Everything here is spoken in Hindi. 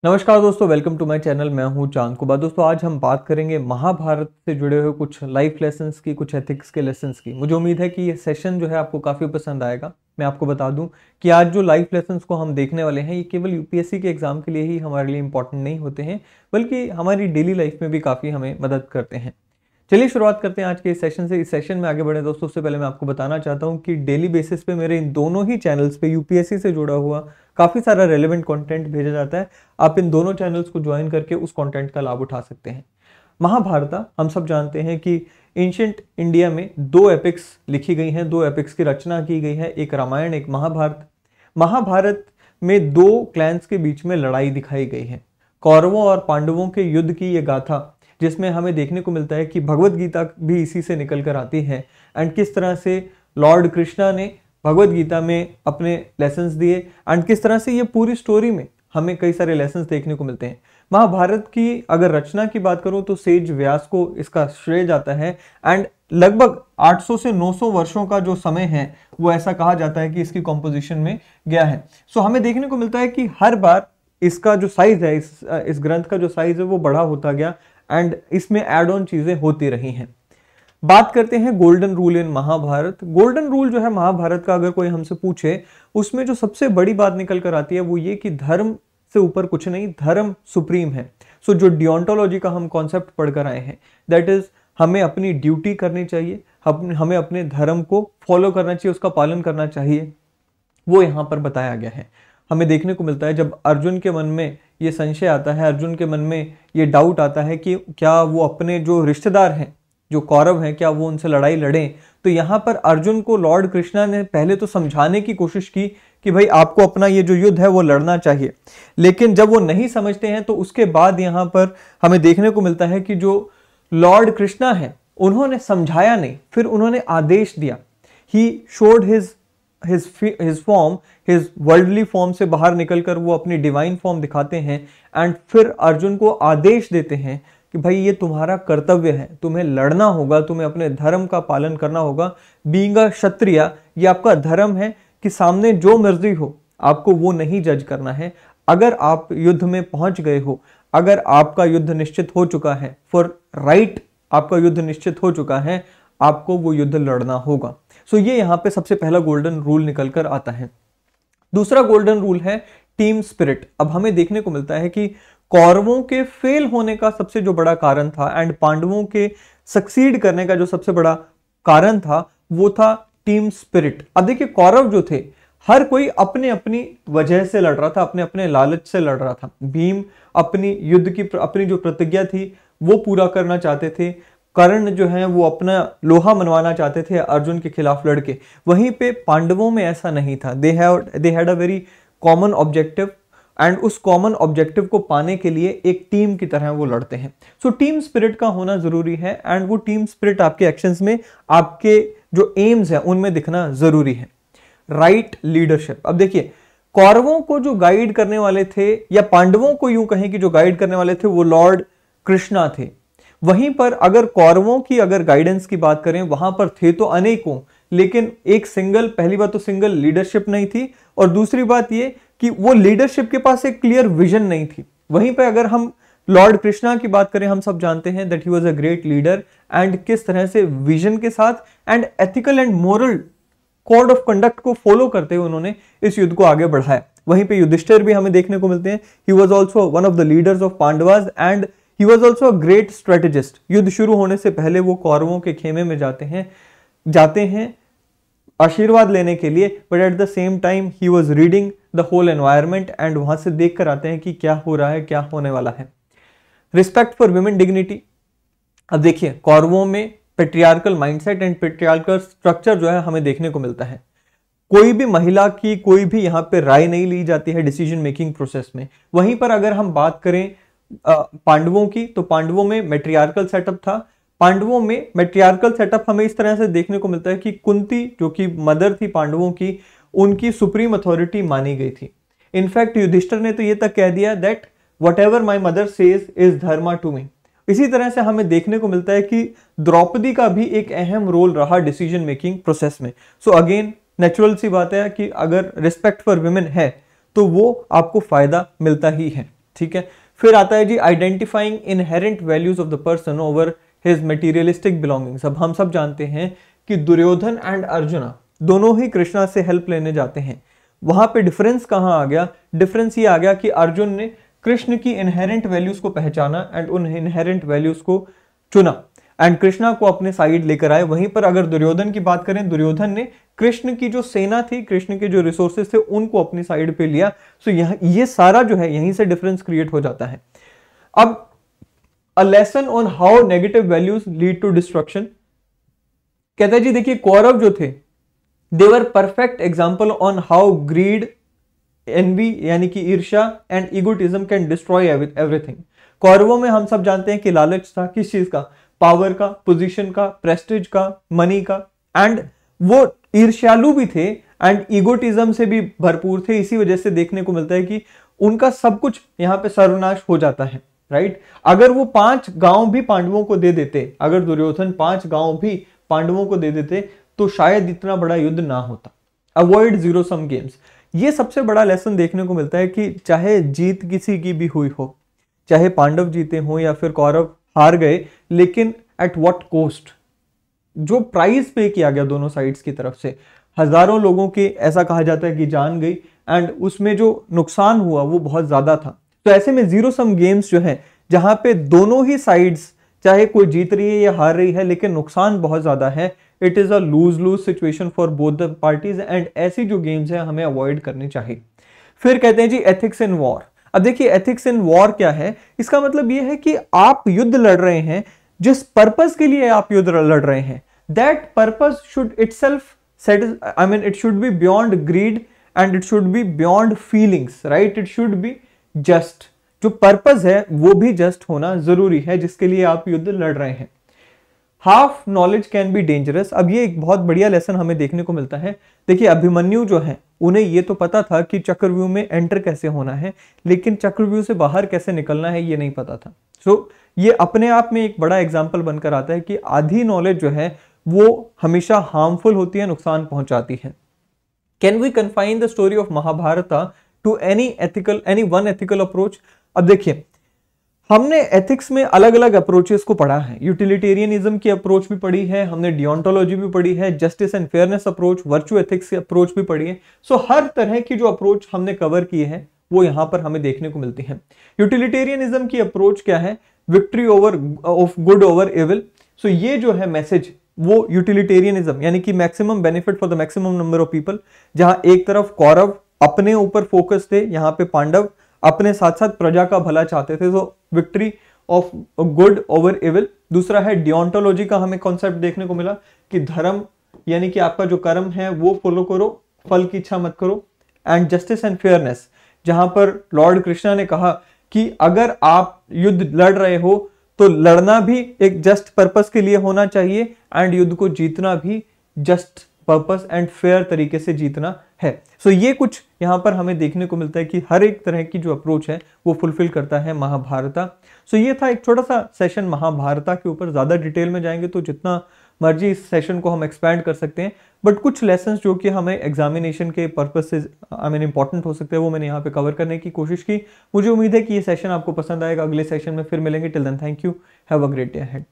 नमस्कार दोस्तों, वेलकम टू माय चैनल। मैं हूं चांद कुबा। दोस्तों आज हम बात करेंगे महाभारत से जुड़े हुए कुछ लाइफ लेसन्स की, कुछ एथिक्स के लेसन्स की। मुझे उम्मीद है कि ये सेशन जो है आपको काफ़ी पसंद आएगा। मैं आपको बता दूं कि आज जो लाइफ लेसन्स को हम देखने वाले हैं ये केवल यूपीएससी के एग्जाम के लिए ही हमारे लिए इंपॉर्टेंट नहीं होते हैं, बल्कि हमारी डेली लाइफ में भी काफ़ी हमें मदद करते हैं। चलिए शुरुआत करते हैं आज के इस सेशन से। इस सेशन में आगे बढ़े दोस्तों, उससे पहले मैं आपको बताना चाहता हूं कि डेली बेसिस पे मेरे इन दोनों ही चैनल्स पे यूपीएससी से जुड़ा हुआ काफ़ी सारा रेलेवेंट कंटेंट भेजा जाता है। आप इन दोनों चैनल्स को ज्वाइन करके उस कंटेंट का लाभ उठा सकते हैं। महाभारत, हम सब जानते हैं कि एंशिएंट इंडिया में दो एपिक्स लिखी गई हैं, दो एपिक्स की रचना की गई है, एक रामायण, एक महाभारत। महाभारत में दो क्लैंस के बीच में लड़ाई दिखाई गई है, कौरवों और पांडवों के युद्ध की ये गाथा, जिसमें हमें देखने को मिलता है कि भगवत गीता भी इसी से निकल कर आती है। एंड किस तरह से लॉर्ड कृष्णा ने भगवत गीता में अपने लेसन्स दिए, एंड किस तरह से ये पूरी स्टोरी में हमें कई सारे लेसन्स देखने को मिलते हैं। महाभारत की अगर रचना की बात करूं तो सेज व्यास को इसका श्रेय जाता है। एंड लगभग 800 से 900 वर्षों का जो समय है वो ऐसा कहा जाता है कि इसकी कॉम्पोजिशन में गया है। सो हमें देखने को मिलता है कि हर बार इसका जो साइज है, इस ग्रंथ का जो साइज है वो बड़ा होता गया, एंड इसमें एड ऑन चीजें होती रही हैं। बात करते हैं golden rule in Mahabharata. Golden rule जो है महाभारत का, अगर कोई हमसे पूछे, उसमें जो सबसे बड़ी बात निकल कर आती है वो ये कि धर्म से ऊपर कुछ नहीं, धर्म सुप्रीम है। सो जो डियोंटोलॉजी का हम कॉन्सेप्ट पढ़कर आए हैं, दैट इज हमें अपनी ड्यूटी करनी चाहिए, हमें अपने धर्म को फॉलो करना चाहिए, उसका पालन करना चाहिए, वो यहाँ पर बताया गया है। हमें देखने को मिलता है जब अर्जुन के मन में ये संशय आता है, अर्जुन के मन में ये डाउट आता है कि क्या वो अपने जो रिश्तेदार हैं, जो कौरव हैं, क्या वो उनसे लड़ाई लड़ें, तो यहाँ पर अर्जुन को लॉर्ड कृष्णा ने पहले तो समझाने की कोशिश की कि भाई आपको अपना ये जो युद्ध है वो लड़ना चाहिए। लेकिन जब वो नहीं समझते हैं तो उसके बाद यहाँ पर हमें देखने को मिलता है कि जो लॉर्ड कृष्णा है उन्होंने समझाया नहीं, फिर उन्होंने आदेश दिया। He showed his form, his worldly form से बाहर निकलकर वो अपनी डिवाइन फॉर्म दिखाते हैं, एंड फिर अर्जुन को आदेश देते हैं कि भाई ये तुम्हारा कर्तव्य है, तुम्हें लड़ना होगा, तुम्हें अपने धर्म का पालन करना होगा। बीइंग अ क्षत्रिय, ये आपका धर्म है कि सामने जो मर्जी हो आपको वो नहीं जज करना है। अगर आप युद्ध में पहुंच गए हो, अगर आपका युद्ध निश्चित हो चुका है, फॉर राइट आपका युद्ध निश्चित हो चुका है, आपको वो युद्ध लड़ना होगा। सो ये यहाँ पे सबसे पहला गोल्डन रूल निकल कर आता है। दूसरा गोल्डन रूल है टीम स्पिरिट। अब हमें देखने को मिलता है कि कौरवों के फेल होने का सबसे जो बड़ा कारण था, एंड पांडवों के सक्सीड करने का जो सबसे बड़ा कारण था, वो था टीम स्पिरिट। अब देखिए, कौरव जो थे, हर कोई अपने अपनी वजह से लड़ रहा था, अपने अपने लालच से लड़ रहा था। भीम अपनी युद्ध की अपनी जो प्रतिज्ञा थी वो पूरा करना चाहते थे। कर्ण जो है वो अपना लोहा मनवाना चाहते थे अर्जुन के खिलाफ लड़के। वहीं पे पांडवों में ऐसा नहीं था। They had a very common objective, and उस कॉमन ऑब्जेक्टिव को पाने के लिए एक टीम की तरह वो लड़ते हैं। सो टीम स्पिरिट का होना जरूरी है, एंड वो टीम स्पिरिट आपके एक्शंस में, आपके जो एम्स हैं उनमें दिखना जरूरी है। Right leadership. अब देखिए, कौरवों को जो गाइड करने वाले थे, या पांडवों को यूं कहें कि जो गाइड करने वाले थे, वो लॉर्ड कृष्णा थे। वहीं पर अगर कौरवों की अगर गाइडेंस की बात करें, वहां पर थे तो अनेकों, लेकिन एक सिंगल, पहली बात तो सिंगल लीडरशिप नहीं थी, और दूसरी बात ये कि वो लीडरशिप के पास एक क्लियर विजन नहीं थी। वहीं पर अगर हम लॉर्ड कृष्णा की बात करें, हम सब जानते हैं that he was a great leader, and किस तरह से विजन के साथ and ethical and moral code of conduct को फॉलो करते हुए उन्होंने इस युद्ध को आगे बढ़ाया। वहीं पे युधिष्ठिर भी हमें देखने को मिलते हैं। He was also one of the leaders of Pandavas, and he was also a great strategist. युद्ध शुरू होने से पहले वो कौरवों के खेमे में जाते हैं आशीर्वाद लेने के लिए, but at the same time he was reading the whole environment, and वहां से देख कर आते हैं कि क्या हो रहा है, क्या होने वाला है। Respect for women dignity. अब देखिए, कौरवों में patriarchal mindset and patriarchal structure जो है हमें देखने को मिलता है। कोई भी महिला की कोई भी यहाँ पे राय नहीं ली जाती है डिसीजन मेकिंग प्रोसेस में। वहीं पर अगर हम बात करें पांडवों की, तो पांडवों में मैट्रियार्कल सेटअप था। पांडवों में मैट्रियार्कल सेटअप हमें इस तरह से देखने को मिलता है कि कुंती, जो कि मदर थी पांडवों की, उनकी सुप्रीम अथॉरिटी मानी गई थी। इनफैक्ट युधिष्ठिर ने तो ये तक कह दिया that whatever my mother says is dharma to me. इसी तरह से हमें देखने को मिलता है कि द्रौपदी का भी एक अहम रोल रहा डिसीजन मेकिंग प्रोसेस में। सो अगेन नेचुरल सी बात है कि अगर रिस्पेक्ट फॉर वुमेन है तो वो आपको फायदा मिलता ही है। ठीक है। फिर आता है जी identifying inherent values of the person over his materialistic belongings. अब हम सब जानते हैं कि दुर्योधन एंड अर्जुना दोनों ही कृष्णा से हेल्प लेने जाते हैं। वहां पे डिफरेंस कहां आ गया? डिफरेंस ये आ गया कि अर्जुन ने कृष्ण की इनहेरेंट वैल्यूज को पहचाना एंड उन इनहेरेंट वैल्यूज को चुना एंड कृष्णा को अपने साइड लेकर आए। वहीं पर अगर दुर्योधन की बात करें, दुर्योधन ने कृष्ण की जो सेना थी, कृष्ण के जो रिसोर्सेस थे, उनको अपनी साइड पे लिया। सो ये सारा जो है यहीं से डिफरेंस क्रिएट हो जाता है। अब a lesson on how negative values lead to destruction. कहता है जी देखिए, कौरव जो थे they were perfect example on how greed, envy यानी कि ईर्ष्या and egotism can destroy everything. कौरवों में हम सब जानते हैं कि लालच था, किस चीज का? पावर का, पोजीशन का, प्रेस्टिज का, मनी का, एंड वो ईर्ष्यालु भी थे एंड इगोटिज्म से भी भरपूर थे। इसी वजह से देखने को मिलता है कि उनका सब कुछ यहां पे सर्वनाश हो जाता है, राइट। अगर वो 5 गांव भी पांडवों को दे देते, अगर दुर्योधन 5 गांव भी पांडवों को दे देते तो शायद इतना बड़ा युद्ध ना होता। अवॉइड जीरो सम गेम्स, ये सबसे बड़ा लेसन देखने को मिलता है कि चाहे जीत किसी की भी हुई हो, चाहे पांडव जीते हो या फिर कौरव हार गए, लेकिन एट व्हाट कॉस्ट? जो प्राइस पे किया गया दोनों साइड्स की तरफ से, हजारों लोगों के ऐसा कहा जाता है कि जान गई एंड उसमें जो नुकसान हुआ वो बहुत ज्यादा था। तो ऐसे में जीरो सम गेम्स जो है, जहां पे दोनों ही साइड्स चाहे कोई जीत रही है या हार रही है लेकिन नुकसान बहुत ज्यादा है, it is a lose lose situation for both the parties and ऐसी जो गेम्स है हमें अवॉइड करनी चाहिए। फिर कहते हैं जी एथिक्स इन वॉर। अब देखिए एथिक्स इन वॉर क्या है? इसका मतलब यह है कि आप युद्ध लड़ रहे हैं, जिस पर्पस के लिए आप युद्ध लड़ रहे हैं, that purpose should itself it should be beyond greed and it should be beyond feelings, right? It should be just। जो पर्पस है वो भी जस्ट होना जरूरी है जिसके लिए आप युद्ध लड़ रहे हैं। Half knowledge can be dangerous. अब ये एक बहुत बढ़िया लेसन हमें देखने को मिलता है। देखिए अभिमन्यु जो है उन्हें ये तो पता था कि चक्रव्यूह में एंटर कैसे होना है, लेकिन चक्रव्यूह से बाहर कैसे निकलना है ये नहीं पता था। सो ये अपने आप में एक बड़ा एग्जाम्पल बनकर आता है कि आधी नॉलेज जो है वो हमेशा हार्मफुल होती है, नुकसान पहुंचाती है। Can we confine the story of Mahabharata to any one ethical approach? अब देखिए हमने एथिक्स में अलग अलग अप्रोचेस को पढ़ा है। यूटिलिटेरियनिज्म की अप्रोच भी पढ़ी है हमने, डियोंटोलॉजी भी पढ़ी है, justice and fairness approach, virtue ethics की अप्रोच भी पढ़ी है। सो हर तरह की जो अप्रोच हमने कवर की है वो यहां पर हमें देखने को मिलती है। यूटिलिटेरियनिज्म की अप्रोच क्या है? Victory over of good over evil. So ये जो है मैसेज वो यूटिलिटेरियनिज्म यानी कि maximum benefit for the maximum number of people, जहां एक तरफ कौरव अपने ऊपर फोकस थे, यहां पे पांडव अपने साथ साथ प्रजा का भला चाहते थे। तो victory of good over evil. दूसरा है डियोंटोलॉजी का हमें कॉन्सेप्ट देखने को मिला कि धर्म यानी कि आपका जो कर्म है वो फॉलो करो, फल की इच्छा मत करो। एंड जस्टिस एंड फेयरनेस, जहां पर लॉर्ड कृष्णा ने कहा कि अगर आप युद्ध लड़ रहे हो तो लड़ना भी एक जस्ट पर्पस के लिए होना चाहिए एंड युद्ध को जीतना भी जस्ट पर्पस एंड फेयर तरीके से जीतना है। सो ये कुछ यहां पर हमें देखने को मिलता है कि हर एक तरह की जो अप्रोच है वो फुलफिल करता है महाभारता। सो ये था एक छोटा सा सेशन महाभारता के ऊपर। ज्यादा डिटेल में जाएंगे तो जितना मर्जी इस सेशन को हम एक्सपैंड कर सकते हैं, बट कुछ लेसन्स जो कि हमें एग्जामिनेशन के पर्पस से इंपॉर्टेंट हो सकते हैं वो मैंने यहाँ पे कवर करने की कोशिश की। मुझे उम्मीद है कि ये सेशन आपको पसंद आएगा। अगले सेशन में फिर मिलेंगे। Till then thank you, have a great day ahead.